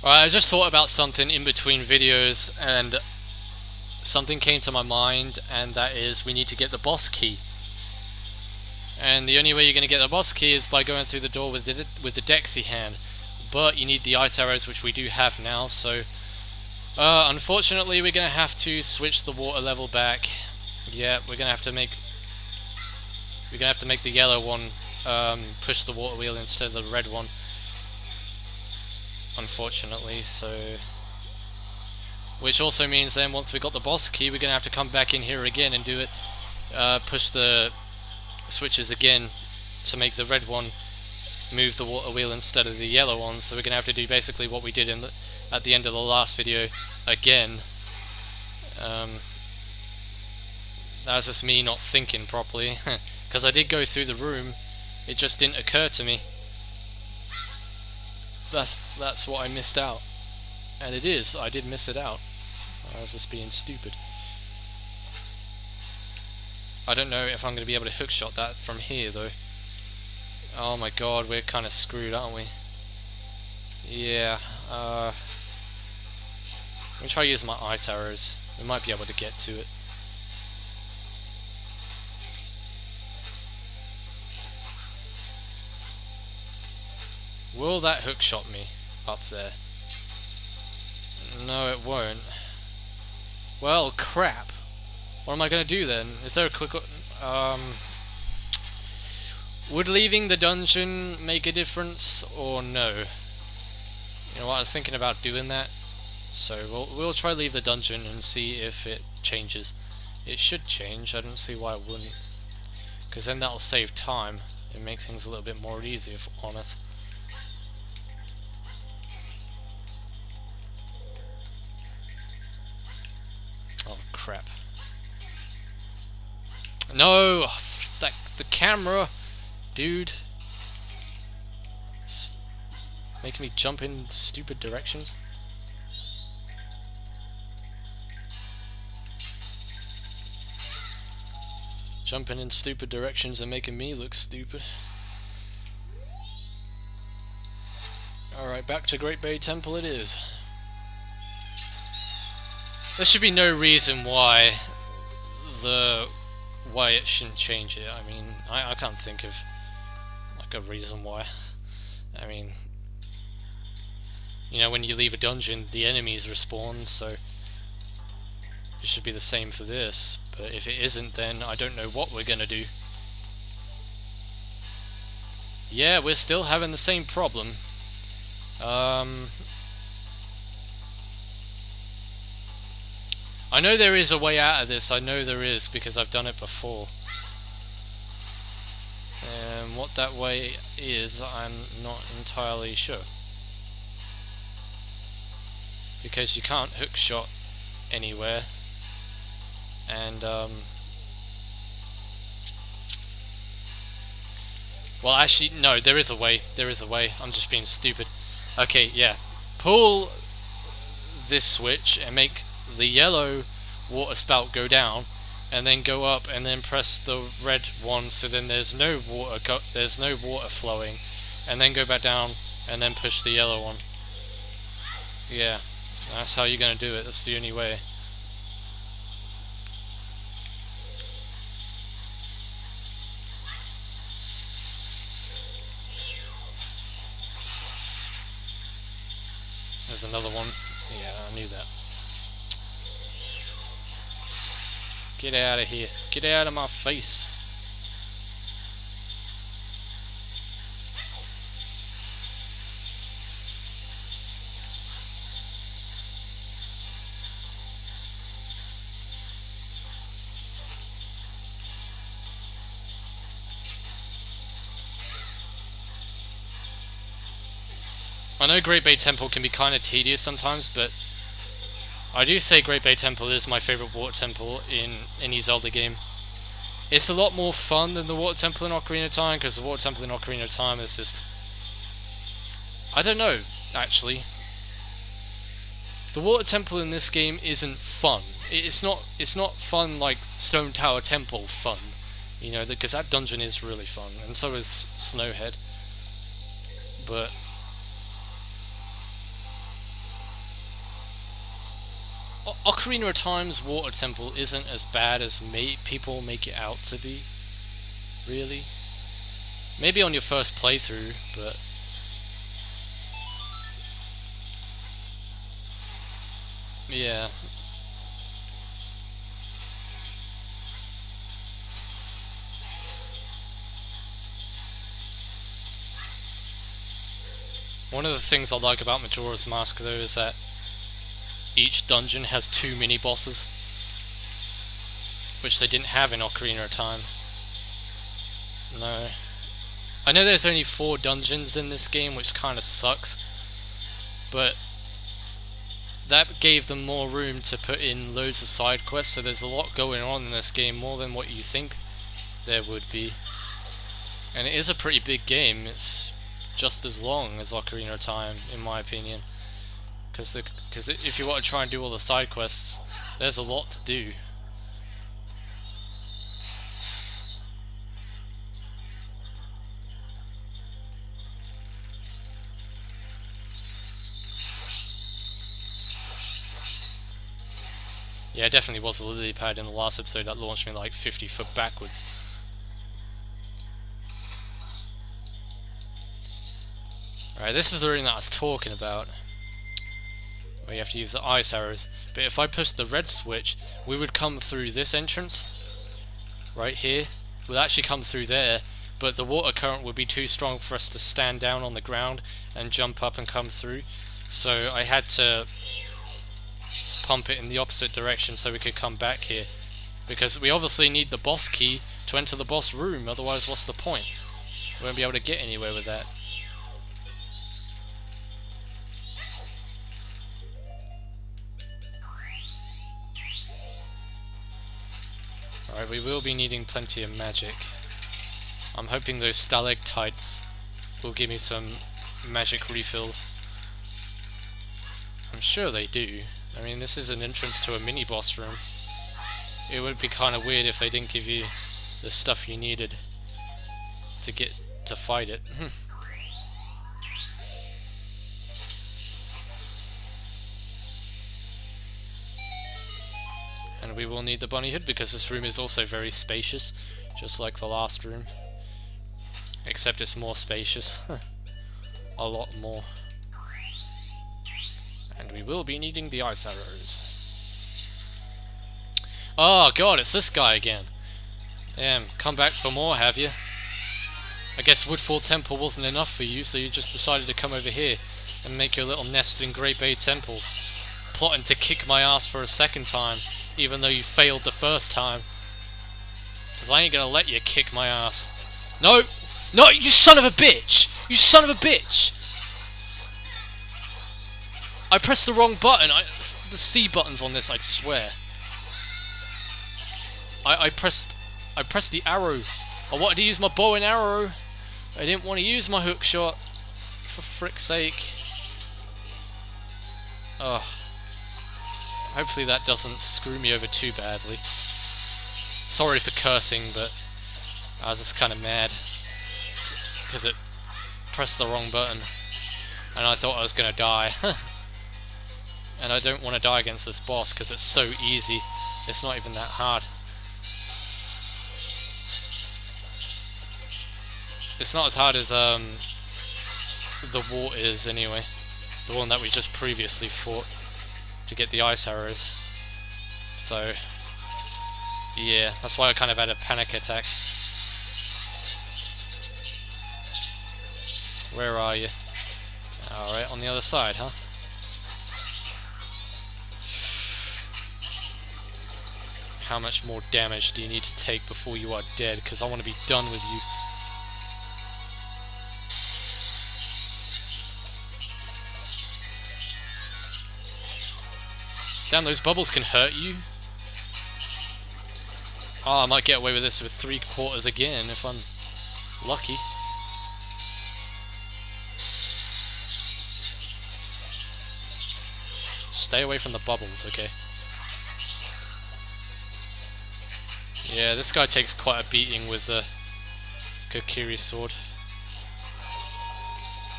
Alright, I just thought about something in between videos, and something came to my mind, and that is we need to get the boss key. And the only way you're going to get the boss key is by going through the door with the Dexy hand. But you need the ice arrows, which we do have now, so unfortunately we're going to have to switch the water level back. Yeah, we're going to have to make the yellow one push the water wheel instead of the red one. Unfortunately, so which also means then once we got the boss key, we're going to have to come back in here again and do it, push the switches again to make the red one move the water wheel instead of the yellow one. So we're going to have to do basically what we did at the end of the last video again. That was just me not thinking properly, because I did go through the room, it just didn't occur to me. That's what I missed out. And it is, I did miss it out. I was just being stupid. I don't know if I'm going to be able to hookshot that from here though. Oh my god, we're kind of screwed, aren't we? Yeah, let me try using my ice arrows. We might be able to get to it. Will that hookshot me up there? No, it won't. Well, crap. What am I going to do then? Is there a quick... would leaving the dungeon make a difference, or no? You know what, I was thinking about doing that. So we'll try leave the dungeon and see if it changes. It should change, I don't see why it wouldn't. Because then that'll save time and make things a little bit more easier on us. Oh crap. No! The camera! Dude. It's making me jump in stupid directions. Jumping in stupid directions and making me look stupid. Alright, back to Great Bay Temple it is. There should be no reason why it shouldn't change it. I mean, I can't think of like a reason why. I mean, you know, when you leave a dungeon, the enemies respawn, so it should be the same for this. But if it isn't, then I don't know what we're gonna do. Yeah, we're still having the same problem. I know there is a way out of this, I know there is, because I've done it before. And what that way is, I'm not entirely sure. Because you can't hookshot anywhere. And, well, actually, no, there is a way. There is a way. I'm just being stupid. Okay, yeah. Pull this switch and make the yellow water spout go down, and then go up, and then press the red one, so then there's no water flowing, and then go back down, and then push the yellow one. Yeah, that's how you're gonna do it. That's the only way. There's another one. Yeah, I knew that. Get out of here. Get out of my face. I know Great Bay Temple can be kind of tedious sometimes, but I do say Great Bay Temple is my favourite water temple in any Zelda game. It's a lot more fun than the water temple in Ocarina of Time, because the water temple in Ocarina of Time is just... I don't know, actually. The water temple in this game isn't fun. It's not fun like Stone Tower Temple fun. You know, because that dungeon is really fun, and so is Snowhead. But Ocarina of Time's water temple isn't as bad as people make it out to be. Really? Maybe on your first playthrough, but yeah. One of the things I like about Majora's Mask though is that each dungeon has 2 mini bosses, which they didn't have in Ocarina of Time. No. I know there's only 4 dungeons in this game, which kinda sucks, but that gave them more room to put in loads of side quests, so there's a lot going on in this game, more than what you think there would be. And it is a pretty big game. It's just as long as Ocarina of Time, in my opinion. Because if you want to try and do all the side quests, there's a lot to do. Yeah, it definitely was a lily pad in the last episode that launched me like 50 foot backwards. Alright, this is the room that I was talking about, where you have to use the ice arrows. But if I push the red switch, we would come through this entrance, right here. We'd actually come through there, but the water current would be too strong for us to stand down on the ground and jump up and come through. So I had to pump it in the opposite direction so we could come back here. Because we obviously need the boss key to enter the boss room, otherwise what's the point? We won't be able to get anywhere with that. Alright, we will be needing plenty of magic. I'm hoping those stalactites will give me some magic refills. I'm sure they do. I mean, this is an entrance to a mini-boss room. It would be kind of weird if they didn't give you the stuff you needed to get to fight it. And we will need the bunny hood because this room is also very spacious, just like the last room. Except it's more spacious. A lot more. And we will be needing the ice arrows. Oh god, it's this guy again. Damn, come back for more, have you? I guess Woodfall Temple wasn't enough for you, so you just decided to come over here and make your little nest in Great Bay Temple. Plotting to kick my ass for a second time, even though you failed the first time. Because I ain't gonna let you kick my ass. No! No, you son of a bitch! You son of a bitch! I pressed the wrong button. The C button's on this, I swear. I pressed the arrow. I wanted to use my bow and arrow. I didn't want to use my hook shot. For frick's sake. Ugh. Hopefully that doesn't screw me over too badly. Sorry for cursing, but I was just kind of mad. Because it pressed the wrong button. And I thought I was going to die. And I don't want to die against this boss because it's so easy. It's not even that hard. It's not as hard as the wart is anyway. The one that we just previously fought to get the ice arrows. So yeah, that's why I kind of had a panic attack. Where are you? Alright, on the other side, huh? How much more damage do you need to take before you are dead? Because I want to be done with you. Damn, those bubbles can hurt you. Oh, I might get away with this with 3/4 again if I'm lucky. Stay away from the bubbles, okay. Yeah, this guy takes quite a beating with the Kokiri's sword.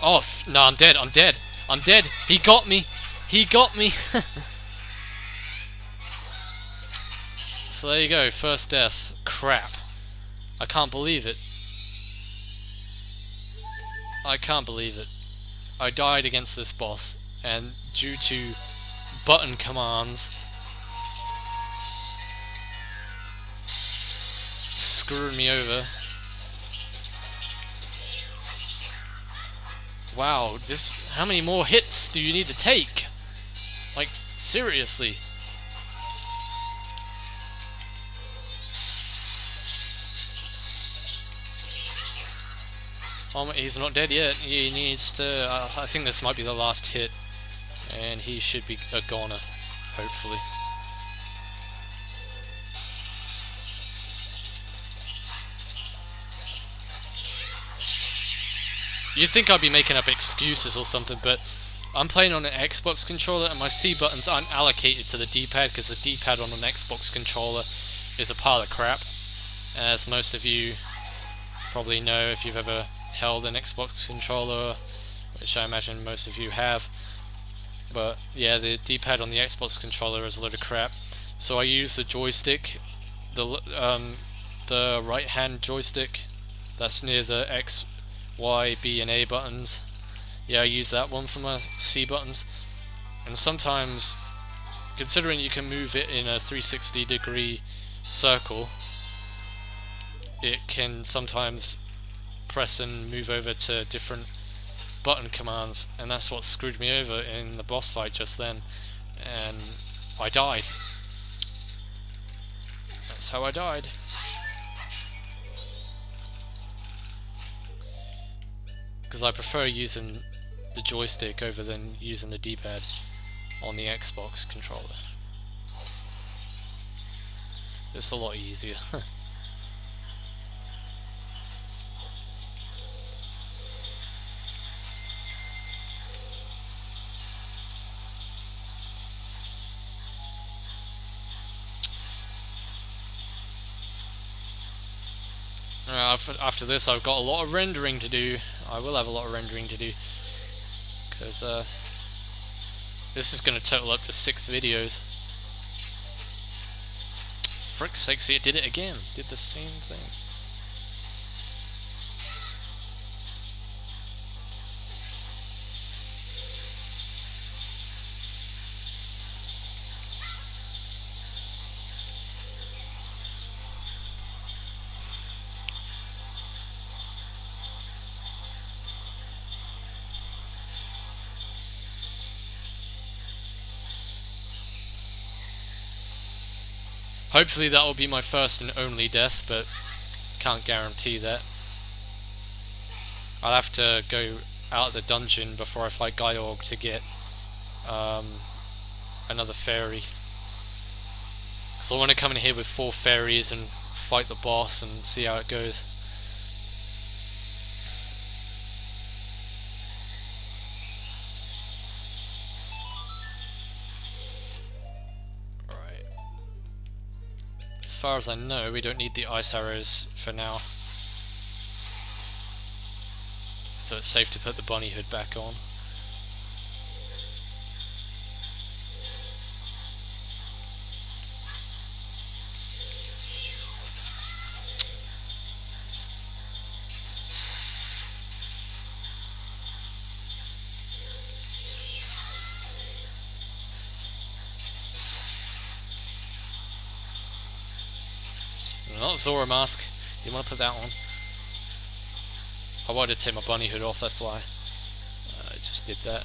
Oh, no, I'm dead, I'm dead, I'm dead! He got me! He got me! So there you go, first death. Crap. I can't believe it. I can't believe it. I died against this boss, and due to button commands, screwed me over. Wow, how many more hits do you need to take? Like, seriously. Oh, he's not dead yet. He needs to... I think this might be the last hit. And he should be a goner, hopefully. You'd think I'd be making up excuses or something, but I'm playing on an Xbox controller and my C buttons aren't allocated to the D-pad because the D-pad on an Xbox controller is a pile of crap. As most of you probably know if you've ever held an Xbox controller, which I imagine most of you have. But yeah, the D-pad on the Xbox controller is a load of crap. So I use the joystick, the right hand joystick that's near the X, Y, B and A buttons. Yeah, I use that one for my C buttons. And sometimes, considering you can move it in a 360-degree circle, it can sometimes press and move over to different button commands, and that's what screwed me over in the boss fight just then, and I died. That's how I died. Because I prefer using the joystick over than using the D-pad on the Xbox controller. It's a lot easier. After this I've got a lot of rendering to do. I will have a lot of rendering to do, because this is going to total up to 6 videos. Frick's sake, see, it did it again. Did the same thing. Hopefully that will be my first and only death, but can't guarantee that. I'll have to go out of the dungeon before I fight Georg to get another fairy. So I want to come in here with 4 fairies and fight the boss and see how it goes. As far as I know, we don't need the ice arrows for now, so it's safe to put the bunny hood back on. Not Zora mask. You want to put that on? I wanted to take my bunny hood off, that's why. I just did that.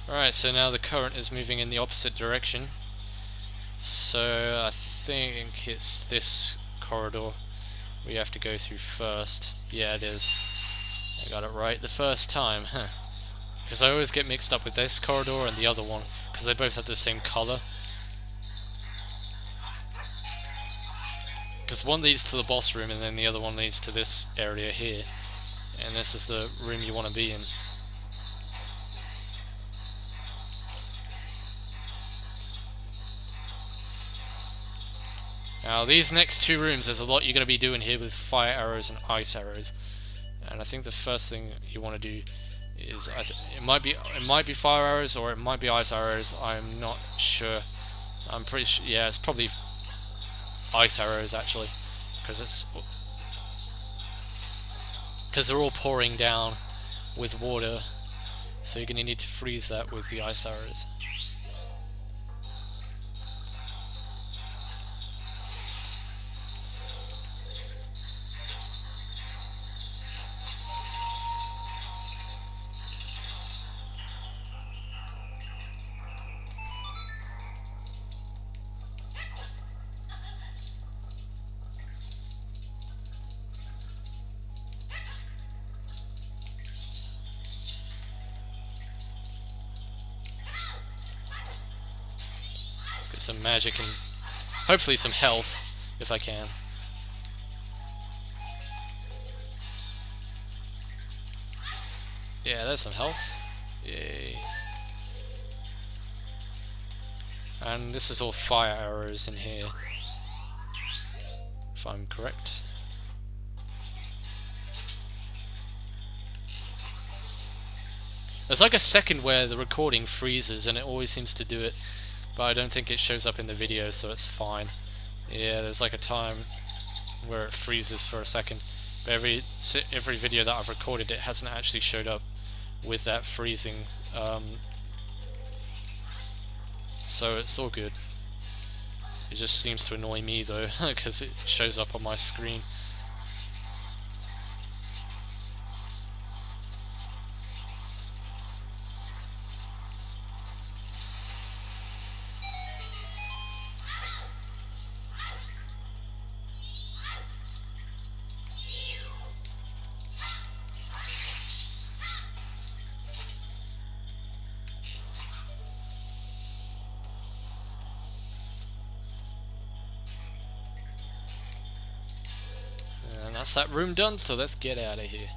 Alright, so now the current is moving in the opposite direction. So I think it's this corridor we have to go through first. Yeah, it is. I got it right the first time, huh? Because I always get mixed up with this corridor and the other one, because they both have the same colour. Because one leads to the boss room and then the other one leads to this area here. And this is the room you want to be in. Now these next two rooms, there's a lot you're going to be doing here with fire arrows and ice arrows. And I think the first thing you want to do is, it might be fire arrows or it might be ice arrows. I'm not sure. I'm pretty sure. Yeah, it's probably ice arrows actually, because they're all pouring down with water. So you're going to need to freeze that with the ice arrows. Some magic and hopefully some health if I can. Yeah, there's some health. Yay. And this is all fire arrows in here, if I'm correct. There's like a second where the recording freezes and it always seems to do it, but I don't think it shows up in the video, so it's fine. Yeah, there's like a time where it freezes for a second. But every video that I've recorded, it hasn't actually showed up with that freezing. So it's all good. It just seems to annoy me though, because it shows up on my screen. And that's that room done, so let's get out of here.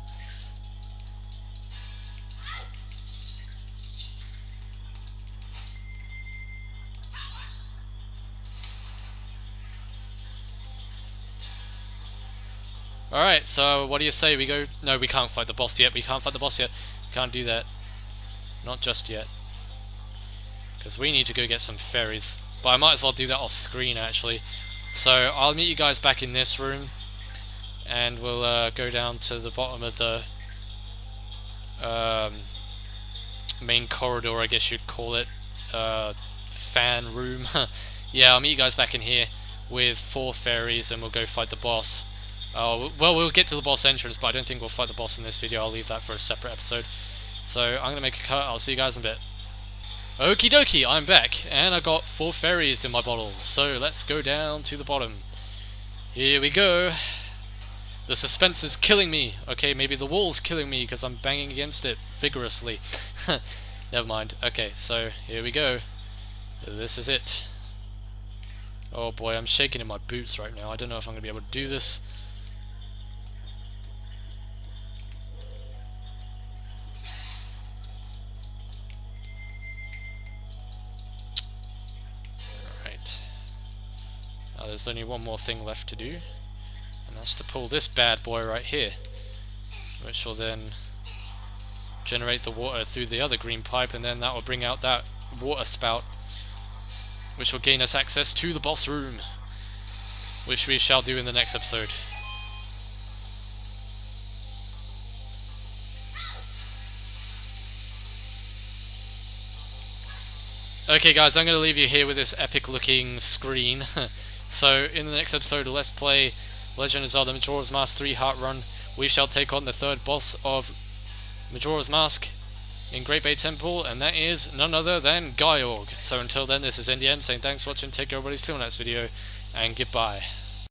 Alright, so what do you say we go... No, we can't fight the boss yet. We can't fight the boss yet. We can't do that. Not just yet. Because we need to go get some fairies. But I might as well do that off screen, actually. So, I'll meet you guys back in this room. And we'll go down to the bottom of the main corridor, I guess you'd call it. Fan room. Yeah, I'll meet you guys back in here with 4 fairies and we'll go fight the boss. Well, we'll get to the boss entrance, but I don't think we'll fight the boss in this video. I'll leave that for a separate episode. So I'm going to make a cut. I'll see you guys in a bit. Okie dokie, I'm back, and I got 4 fairies in my bottle. So let's go down to the bottom. Here we go. The suspense is killing me. Okay, maybe the wall's killing me because I'm banging against it vigorously. Never mind. Okay, so here we go. This is it. Oh boy, I'm shaking in my boots right now. I don't know if I'm going to be able to do this. There's only one more thing left to do, and that's to pull this bad boy right here, which will then generate the water through the other green pipe, and then that will bring out that water spout, which will gain us access to the boss room, which we shall do in the next episode. Okay guys, I'm going to leave you here with this epic looking screen. So, in the next episode of Let's Play Legend of Zelda Majora's Mask 3 Heart Run, we shall take on the 3rd boss of Majora's Mask in Great Bay Temple, and that is none other than Gyorg. So until then, this is NDM saying thanks for watching, take care everybody, see you in the next video, and goodbye.